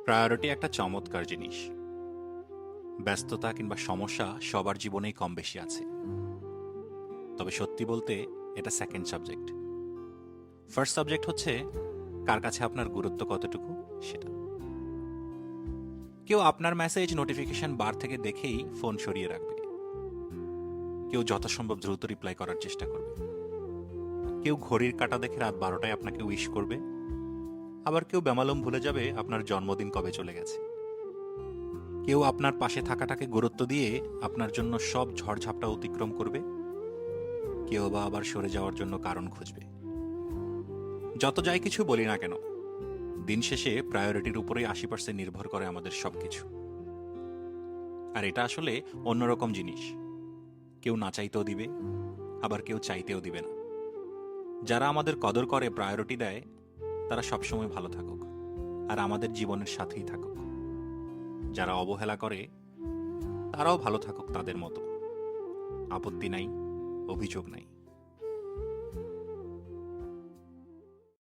Priority একটা চমৎকার জিনিস। ব্যস্ততা কিংবা সমস্যা সবার জীবনেই কম বেশি আছে। তবে সত্যি বলতে এটা সেকেন্ড সাবজেক্ট। ফার্স্ট সাবজেক্ট হচ্ছে কার কাছে আপনার গুরুত্ব কতটুকু সেটা। কেউ আপনার মেসেজ নোটিফিকেশন বার থেকে দেখেই ফোন সরিয়ে রাখবে। কেউ যথাসম্ভব দ্রুত রিপ্লাই করার চেষ্টা করবে। কেউ ঘড়ির কাঁটা দেখে রাত 12টায় আপনাকে উইশ করবে। আবার কেউ বেমালুম ভুলে যাবে আপনার জন্মদিন কবে চলে গেছে। কেউ আপনার পাশে থাকাটাকে গুরুত্ব দিয়ে আপনার জন্য সব ঝড়ঝাপটা অতিক্রম করবে। কেউ বা আবার সরে যাওয়ার জন্য কারণ খুঁজবে। যত যাই কিছু বলি না কেন, দিন শেষে প্রায়োরিটির উপরেই 80% নির্ভর করে আমাদের সবকিছু। আর এটা আসলে অন্যরকম জিনিস। কেউ না চাইতেও দিবে, আবার কেউ চাইতেও দিবে না। যারা আমাদের কদর করে, প্রায়োরিটি দেয়, তারা সবসময় ভালো থাকুক আর আমাদের জীবনের সাথেই থাকুক। যারা অবহেলা করে, তারাও ভালো থাকুক তাদের মতো। আপত্তি নাই, অভিযোগ নাই।